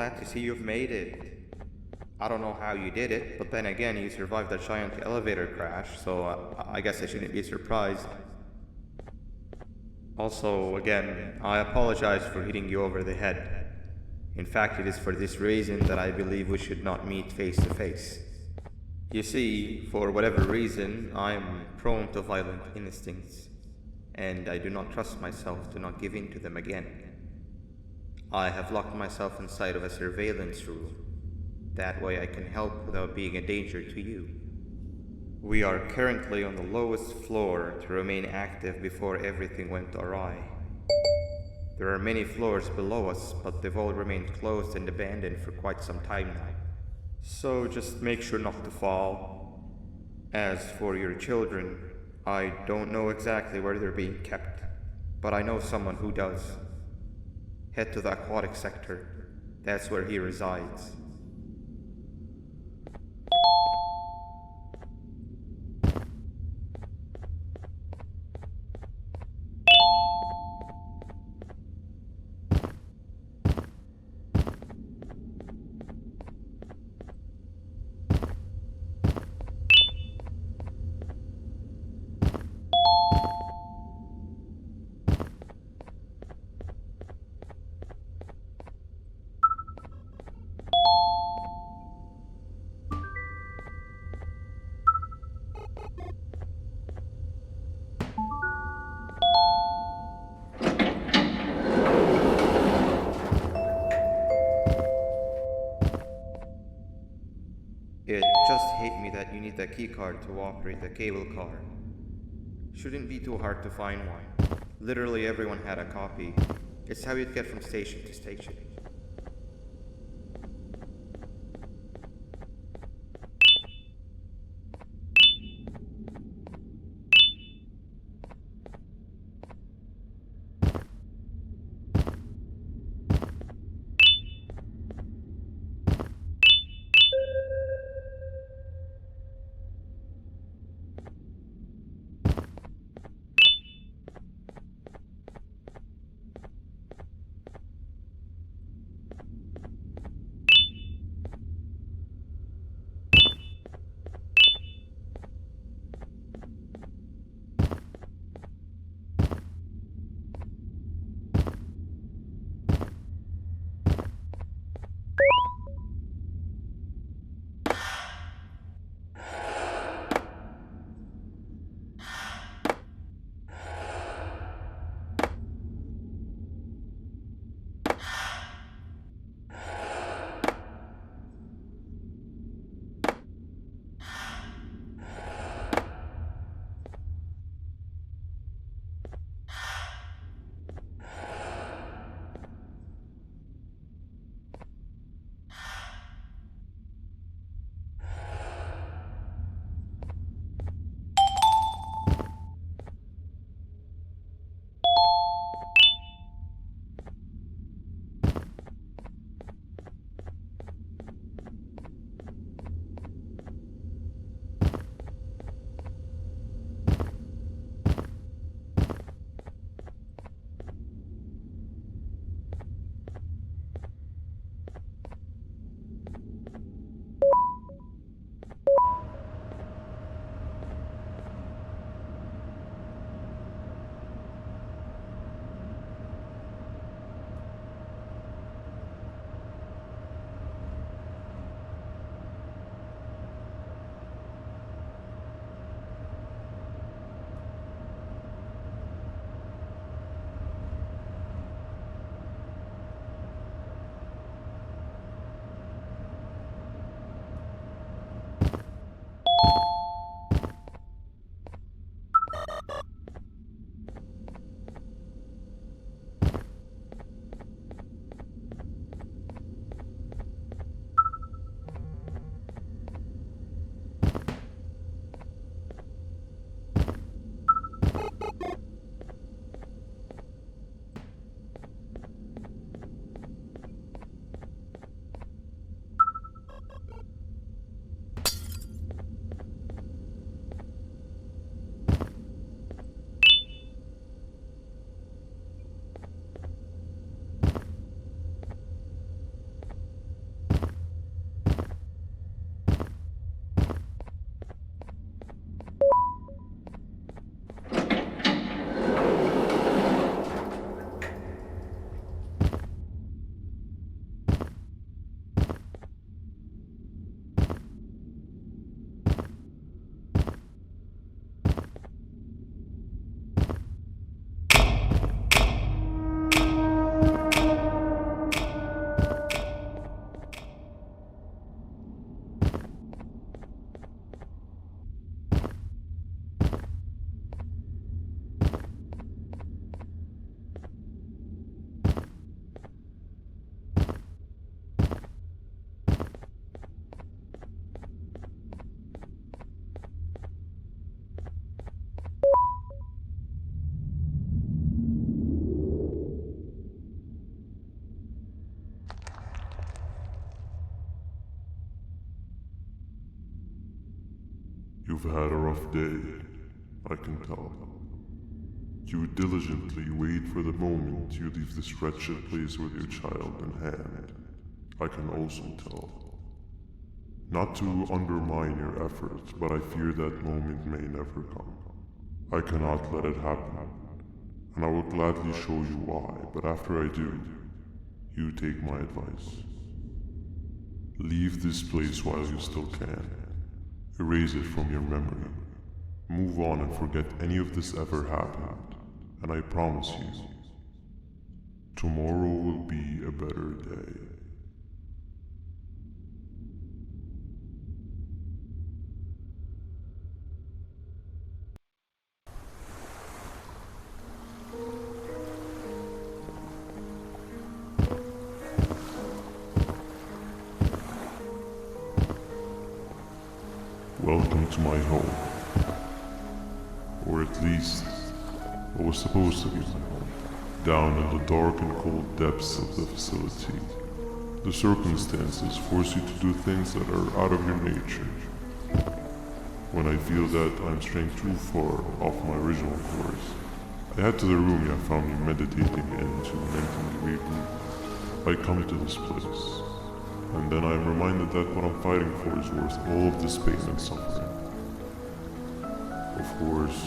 glad to see you've made it. I don't know how you did it, but then again, you survived a giant elevator crash, so I guess I shouldn't be surprised. Also, again, I apologize for hitting you over the head. In fact, it is for this reason that I believe we should not meet face to face. You see, for whatever reason, I am prone to violent instincts, and I do not trust myself to not give in to them again. I have locked myself inside of a surveillance room. That way I can help without being a danger to you. We are currently on the lowest floor to remain active before everything went awry. There are many floors below us, but they've all remained closed and abandoned for quite some time now. So just make sure not to fall. As for your children, I don't know exactly where they're being kept, but I know someone who does. Head to the Aquatic Sector. That's where he resides. It just hate me that you need the keycard to operate the cable car. Shouldn't be too hard to find one. Literally everyone had a copy. It's how you'd get from station to station. You've had a rough day, I can tell. You diligently wait for the moment you leave this wretched place with your child in hand. I can also tell. Not to undermine your efforts, but I fear that moment may never come. I cannot let it happen, and I will gladly show you why, but after I do, you take my advice. Leave this place while you still can. Erase it from your memory. Move on and forget any of this ever happened, and I promise you, tomorrow will be a better day. Welcome to my home. Or at least, what was supposed to be my home. Down in the dark and cold depths of the facility, the circumstances force you to do things that are out of your nature. When I feel that I'm straying too far off my original course, I head to the room you found me meditating in to mentally regroup. I come to this place, and then I'm reminded that what I'm fighting for is worth all of this pain and suffering. Of course,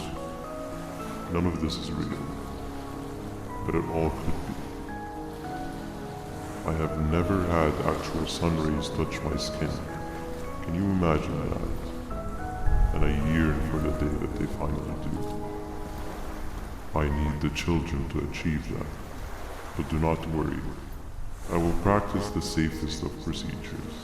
none of this is real, but it all could be. I have never had actual sun rays touch my skin. Can you imagine that? And I yearn for the day that they finally do. I need the children to achieve that, but do not worry. I will practice the safest of procedures.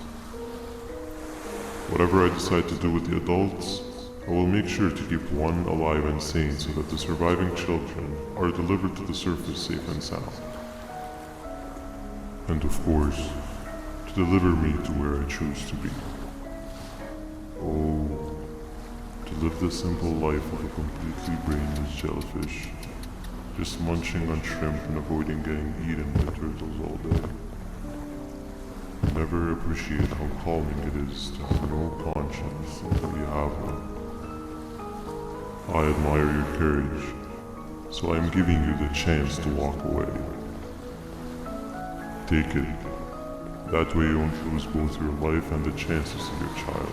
Whatever I decide to do with the adults, I will make sure to keep one alive and sane so that the surviving children are delivered to the surface safe and sound. And of course, to deliver me to where I choose to be. Oh, to live the simple life of a completely brainless jellyfish, just munching on shrimp and avoiding getting eaten by turtles all day. I never appreciate how calming it is to have no conscience until you have one. I admire your courage, so I am giving you the chance to walk away. Take it. That way you won't lose both your life and the chances of your child.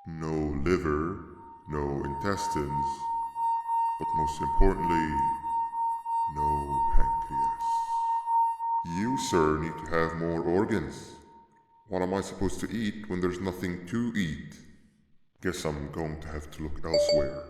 No liver, no intestines, but most importantly, no pancreas. You, sir, need to have more organs. What am I supposed to eat when there's nothing to eat? Guess I'm going to have to look elsewhere.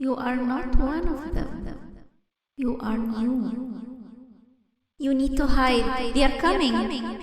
You are not one of them. You are new. You need to hide. They are coming.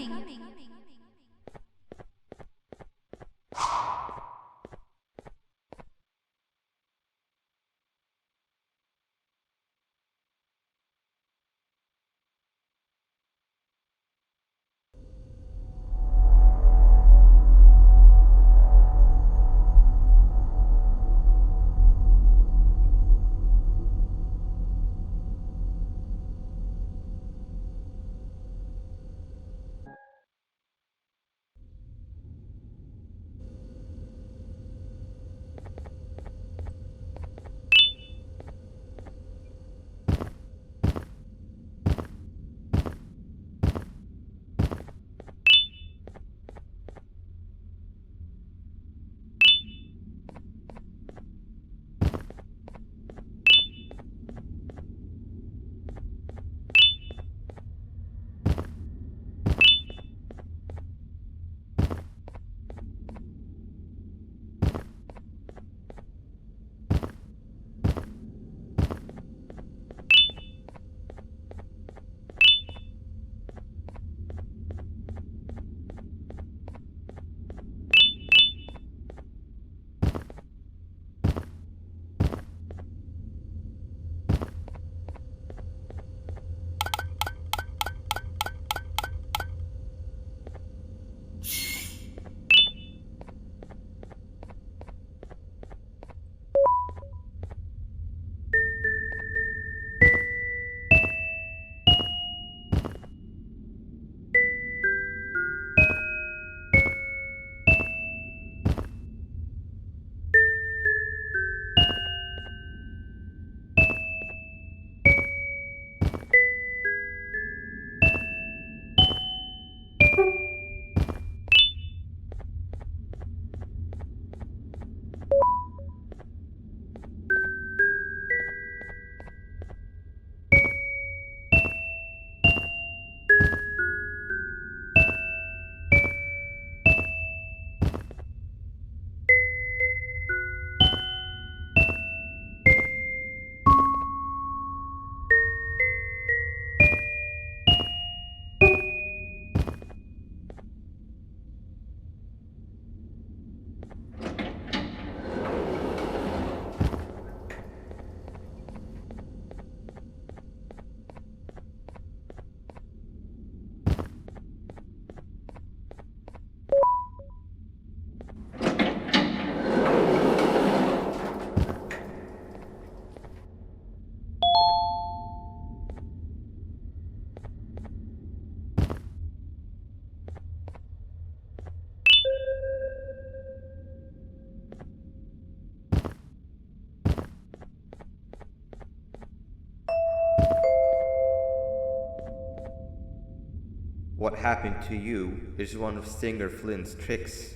What happened to you is one of Stinger Flynn's tricks.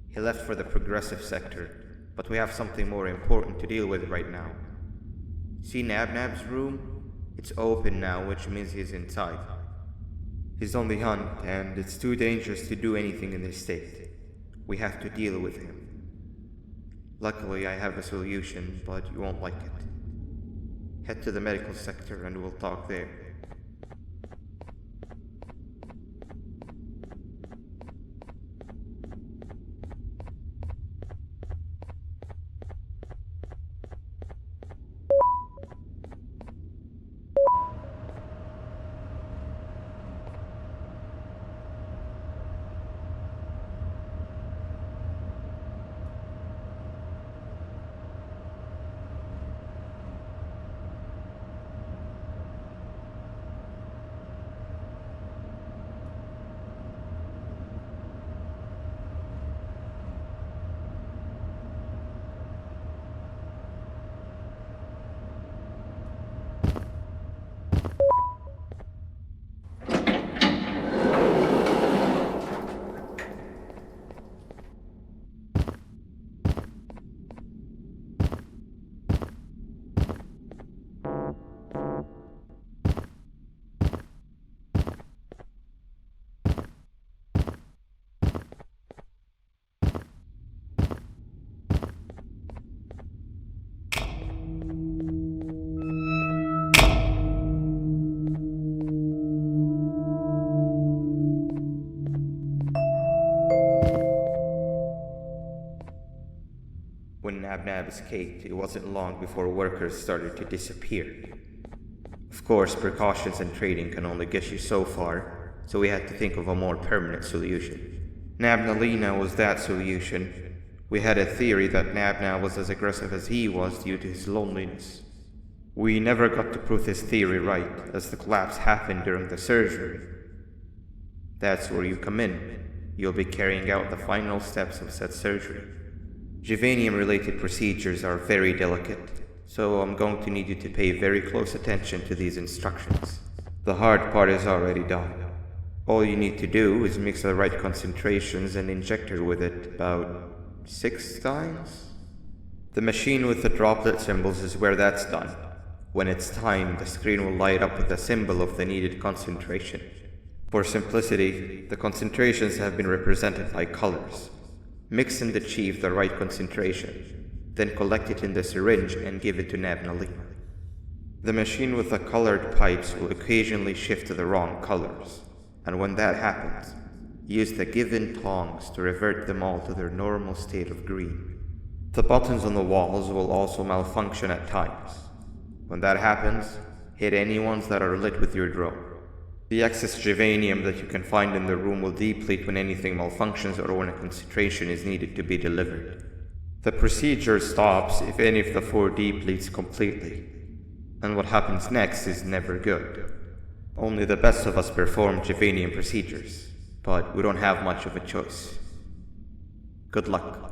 He left for the progressive sector, but we have something more important to deal with right now. See Nabnab's room? It's open now, which means he's inside. He's on the hunt, and it's too dangerous to do anything in this state. We have to deal with him. Luckily, I have a solution, but you won't like it. Head to the medical sector and we'll talk there. Nab escaped, it wasn't long before workers started to disappear. Of course, precautions and trading can only get you so far, so we had to think of a more permanent solution. Nabnalina was that solution. We had a theory that Nabna was as aggressive as he was due to his loneliness. We never got to prove this theory right, as the collapse happened during the surgery. That's where you come in. You'll be carrying out the final steps of said surgery. Juvanium-related procedures are very delicate, so I'm going to need you to pay very close attention to these instructions. The hard part is already done. All you need to do is mix the right concentrations and inject her with it about 6 times. The machine with the droplet symbols is where that's done. When it's timed, the screen will light up with the symbol of the needed concentration. For simplicity, the concentrations have been represented by colors. Mix and achieve the right concentration, then collect it in the syringe and give it to Nabnalina. The machine with the colored pipes will occasionally shift to the wrong colors, and when that happens, use the given tongs to revert them all to their normal state of green. The buttons on the walls will also malfunction at times. When that happens, hit any ones that are lit with your drone. The excess juvanium that you can find in the room will deplete when anything malfunctions or when a concentration is needed to be delivered. The procedure stops if any of the 4 depletes completely, and what happens next is never good. Only the best of us perform juvanium procedures, but we don't have much of a choice. Good luck.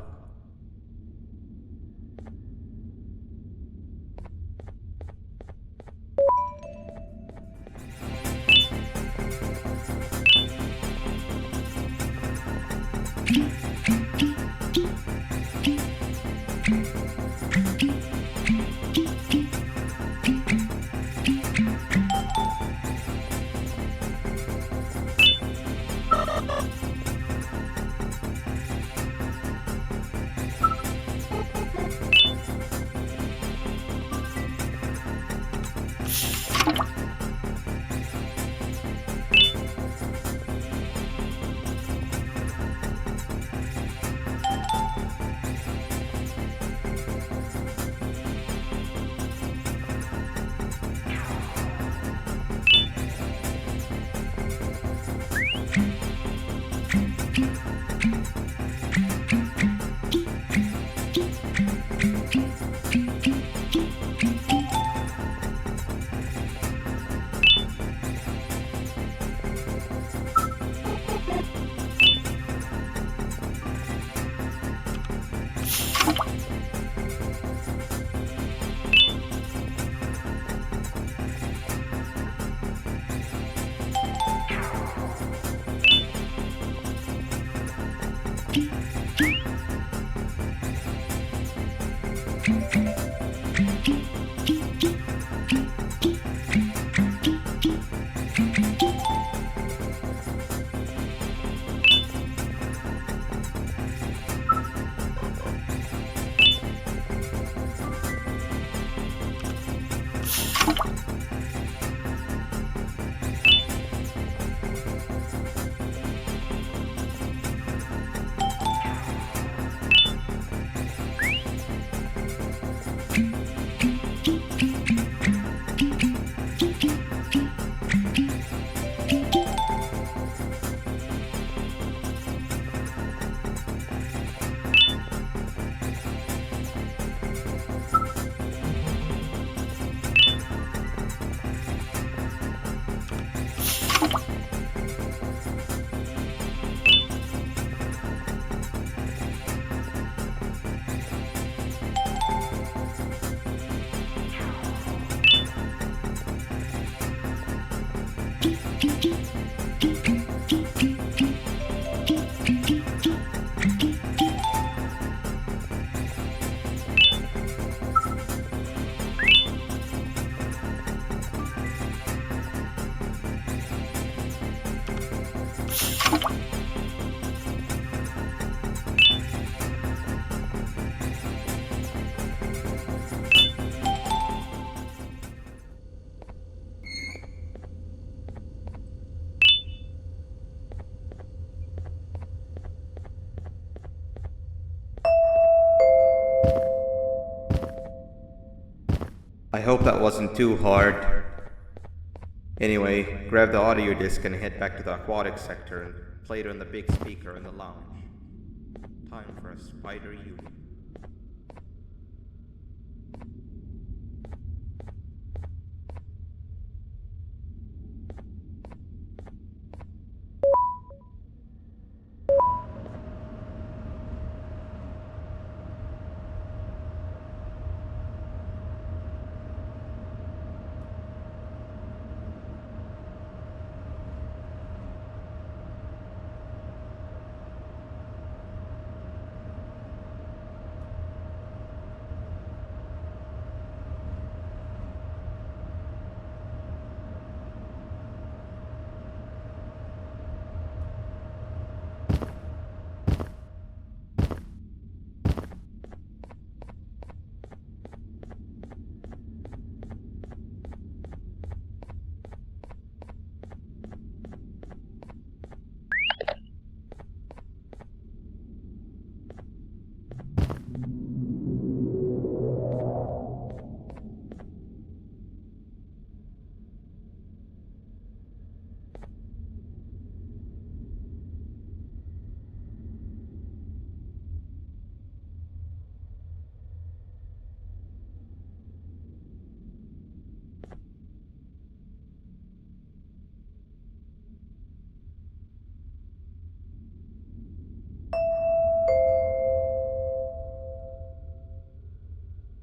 I hope that wasn't too hard. Anyway, grab the audio disc and head back to the Aquatic Sector and play it on the big speaker in the lounge. Time for a spider unit.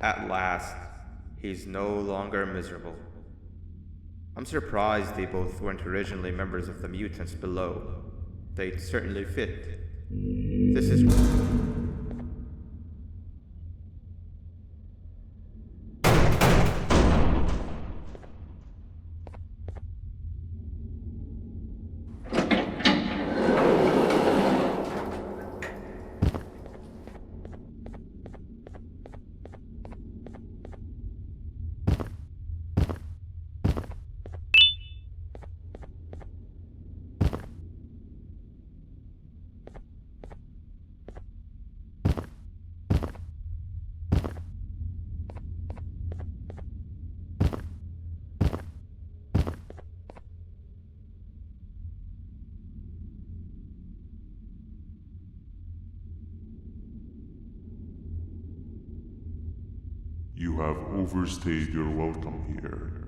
At last, he's no longer miserable. I'm surprised they both weren't originally members of the mutants below. They'd certainly fit. This is... You have overstayed your welcome here.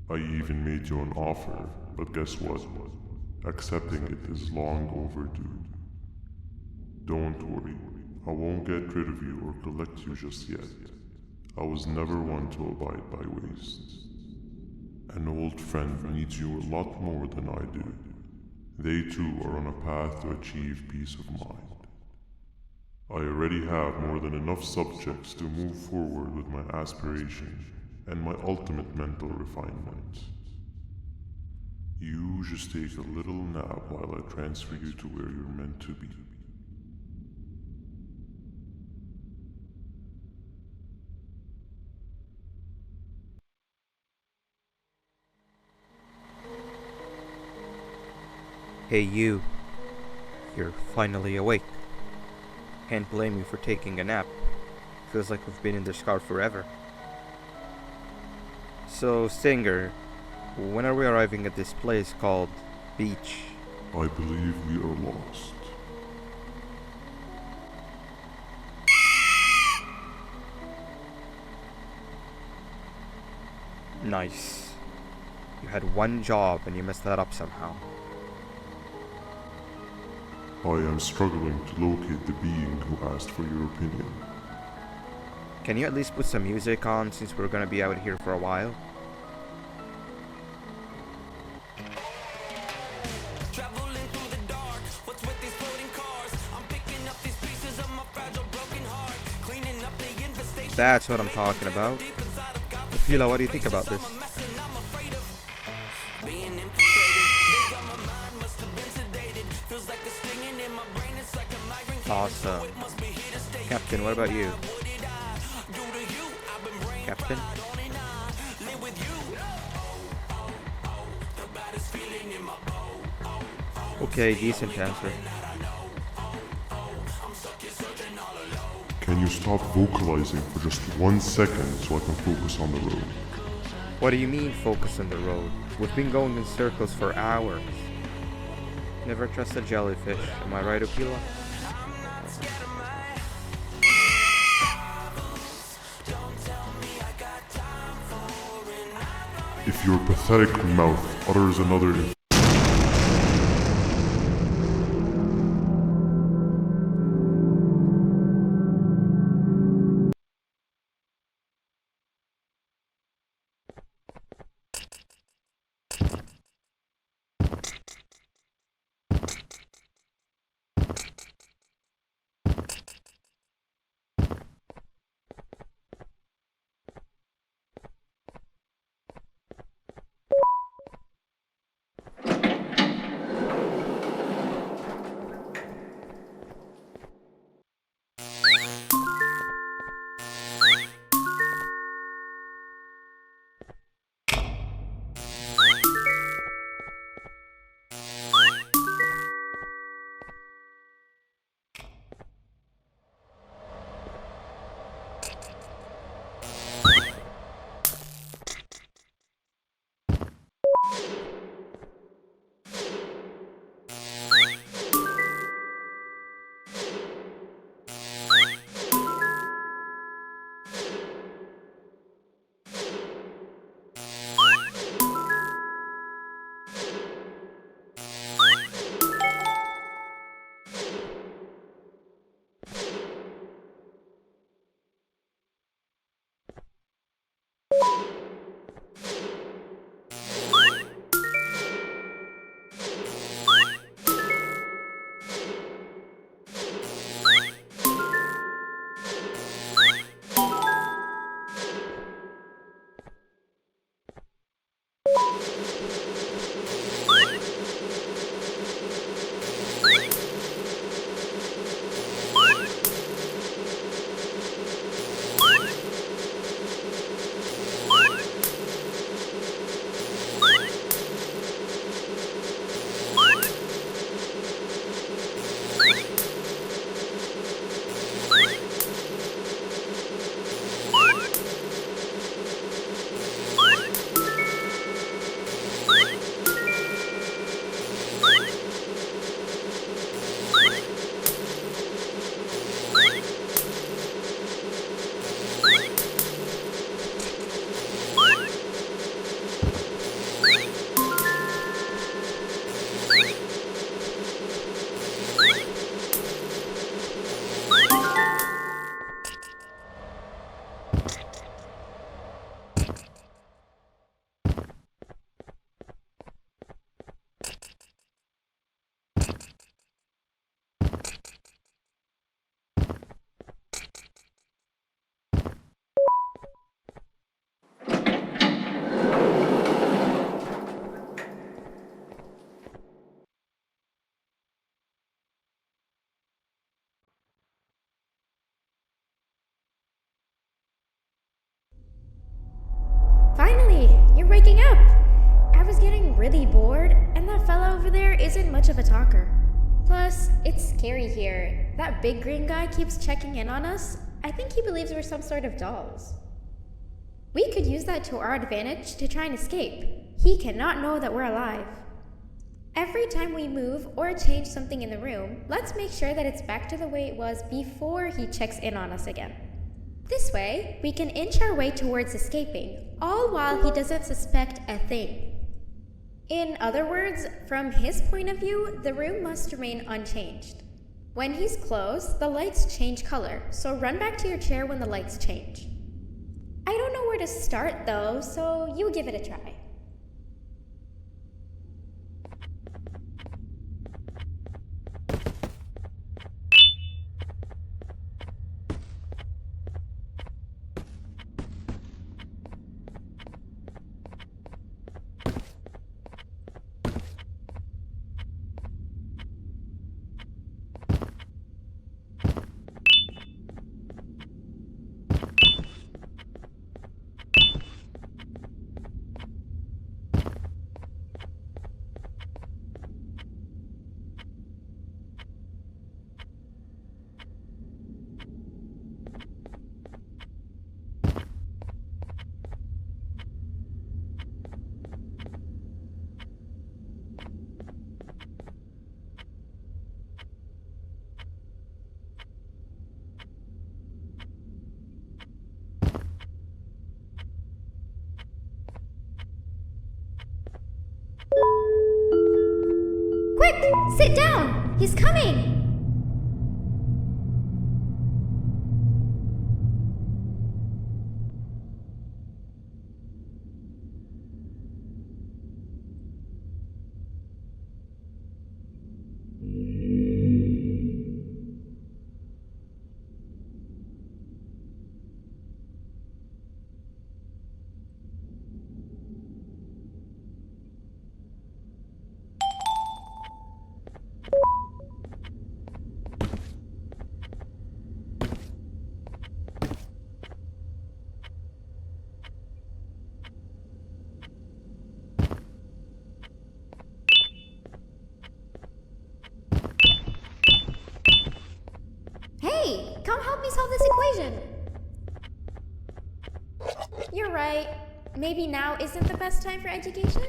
I even made you an offer, but guess what? Accepting it is long overdue. Don't worry, I won't get rid of you or collect you just yet. I was never one to abide by waste. An old friend needs you a lot more than I do. They too are on a path to achieve peace of mind. I already have more than enough subjects to move forward with my aspiration and my ultimate mental refinement. You just take a little nap while I transfer you to where you're meant to be. Hey you. You're finally awake. Can't blame you for taking a nap. Feels like we've been in this car forever. So, Singer, when are we arriving at this place called Beach? I believe we are lost. Nice. You had one job and you messed that up somehow. I am struggling to locate the being who asked for your opinion. Can you at least put some music on since we're gonna be out here for a while? That's what I'm talking about. Fila, what do you think about this? Awesome. Captain, what about you? Captain? Can Okay, decent answer. you you stop vocalizing for just 1 second so I can focus on the road? What do you mean, focus on the road? We've been going in circles for hours. Never trust a jellyfish, am I right, Okila? If your pathetic mouth utters another Finally, you're waking up! I was getting really bored, and that fella over there isn't much of a talker. Plus, it's scary here. That big green guy keeps checking in on us. I think he believes we're some sort of dolls. We could use that to our advantage to try and escape. He cannot know that we're alive. Every time we move or change something in the room, let's make sure that it's back to the way it was before he checks in on us again. This way, we can inch our way towards escaping, all while he doesn't suspect a thing. In other words, from his point of view, the room must remain unchanged. When he's close, the lights change color, so run back to your chair when the lights change. I don't know where to start though, so you give it a try. Sit down! He's coming! Hey, come help me solve this equation. You're right. Maybe now isn't the best time for education?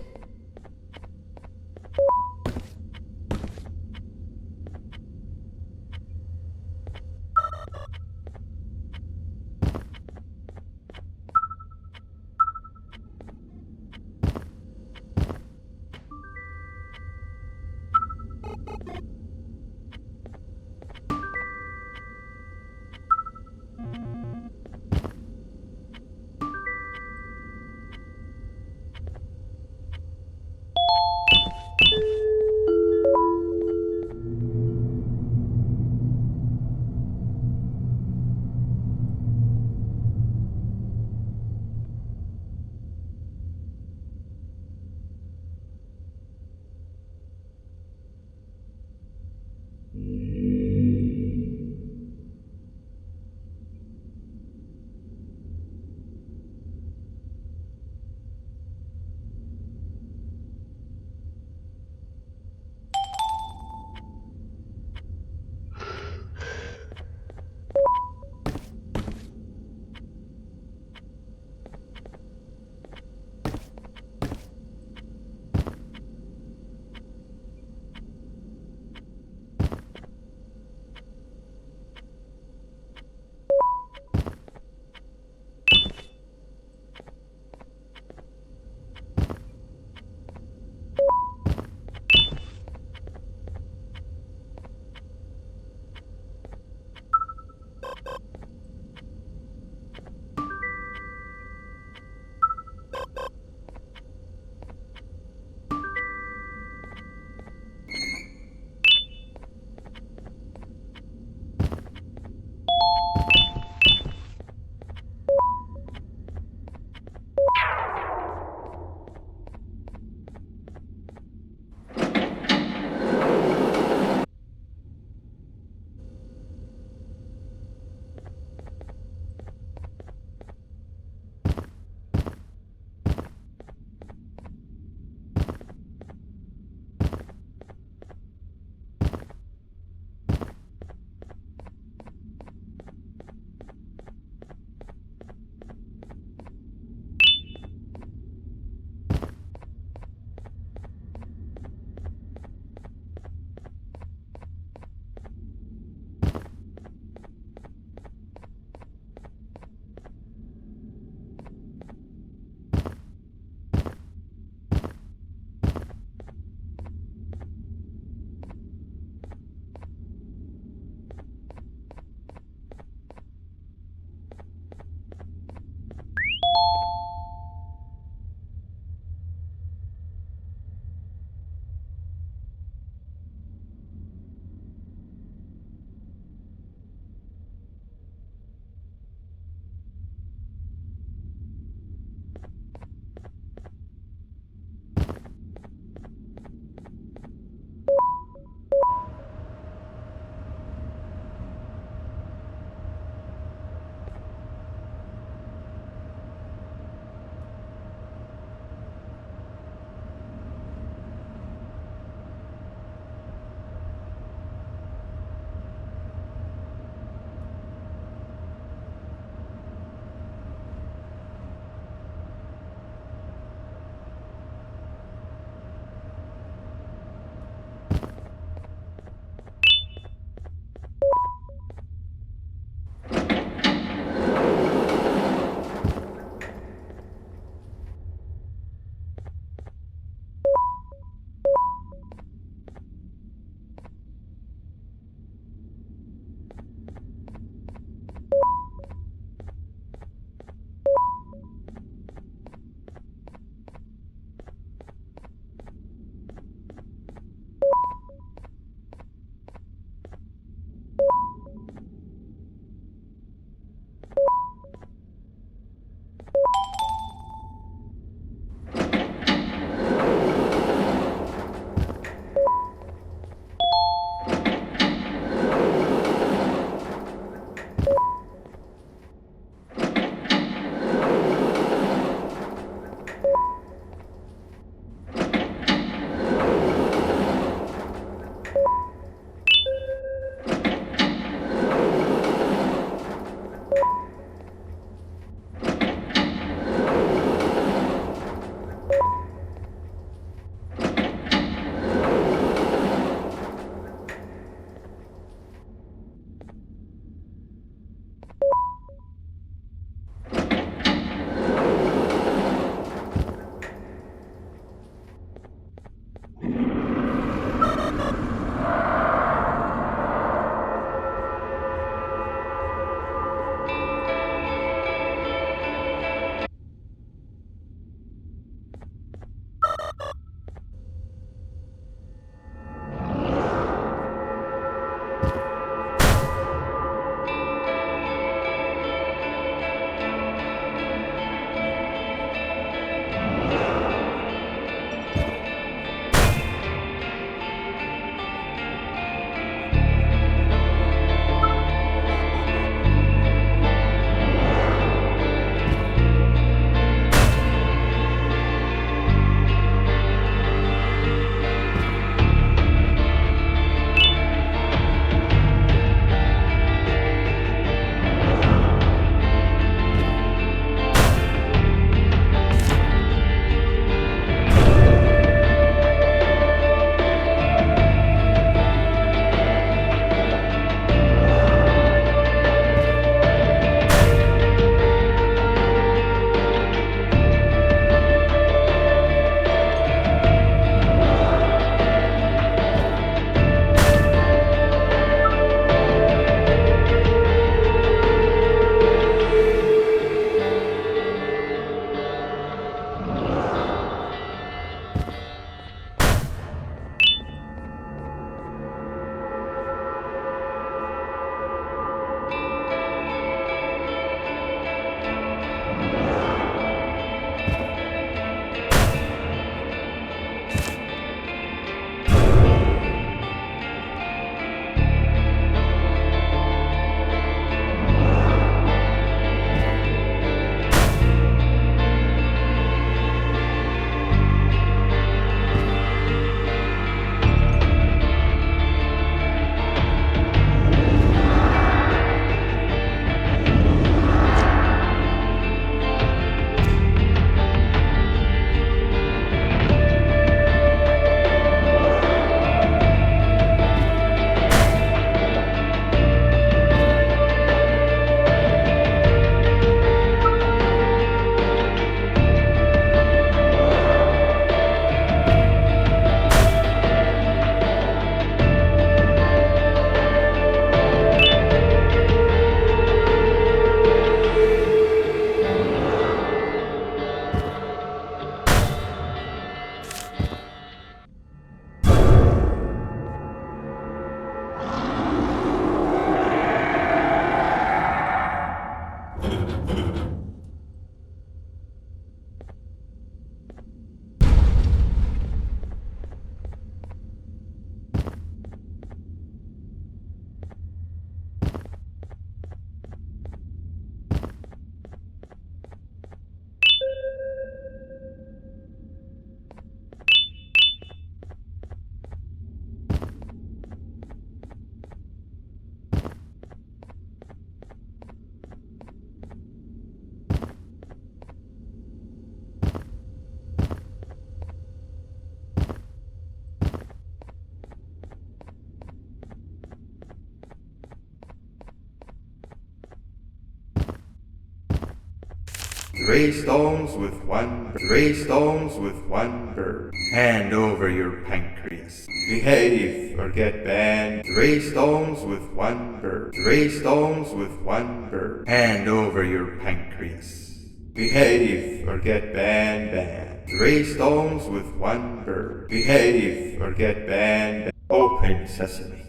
Three stones with one bird. Three stones with one bird. Hand over your pancreas. Behave or get banned. Three stones with one bird. Three stones with one bird. Hand over your pancreas. Behave or get banned. Three stones with one bird. Behave or get banned. Open sesame.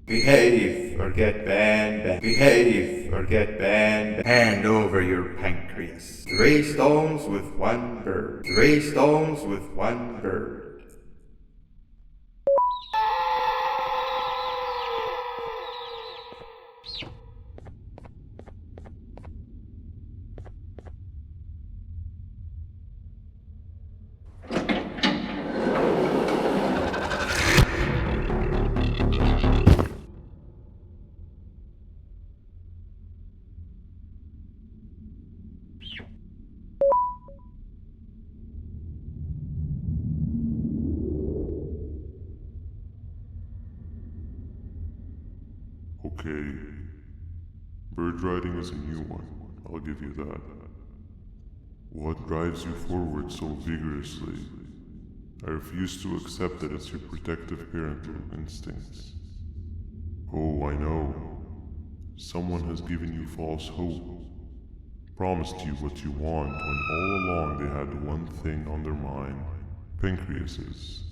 Behave or get banned. Behave or get banned. Hand over your pancreas. Three stones with one bird. Three stones with one bird. Okay. Bird riding is a new one, I'll give you that. What drives you forward so vigorously? I refuse to accept that it's your protective parental instincts. Oh, I know. Someone has given you false hope. Promised you what you want when all along they had one thing on their mind. Pancreases.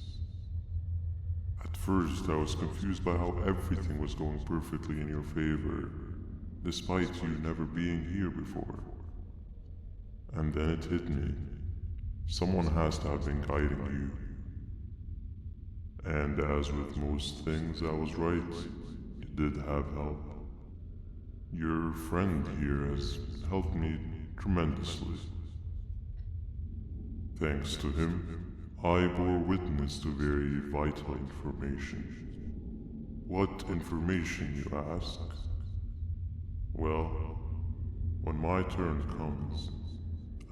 At first, I was confused by how everything was going perfectly in your favor, despite you never being here before. And then it hit me. Someone has to have been guiding you. And as with most things, I was right. You did have help. Your friend here has helped me tremendously. Thanks to him, I bore witness to very vital information. What information, you ask? Well, when my turn comes,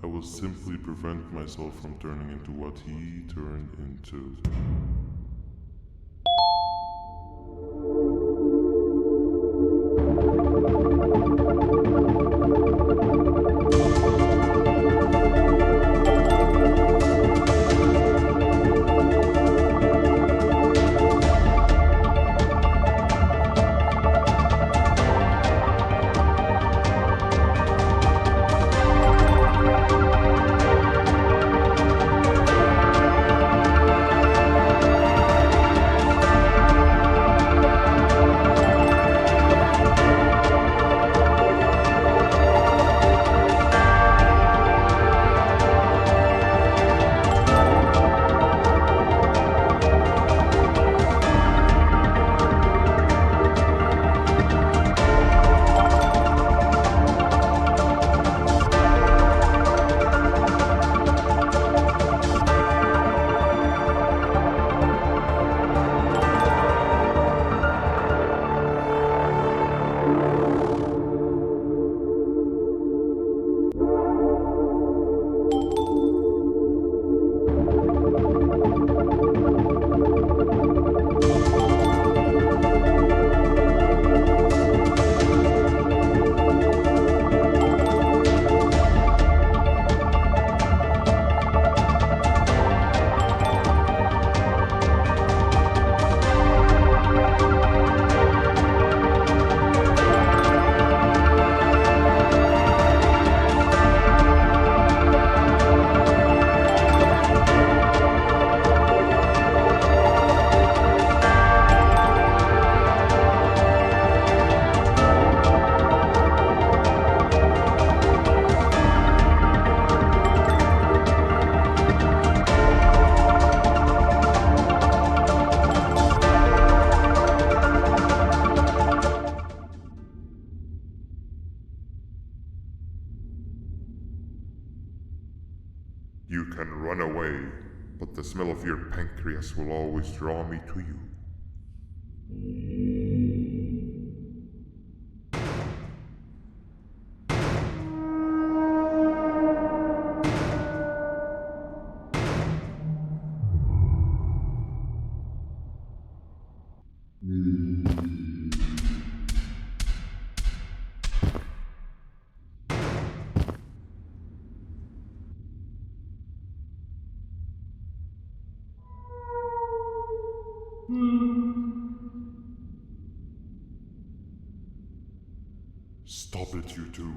I will simply prevent myself from turning into what he turned into. You can run away, but the smell of your pancreas will always draw me to you. Stop it, you two.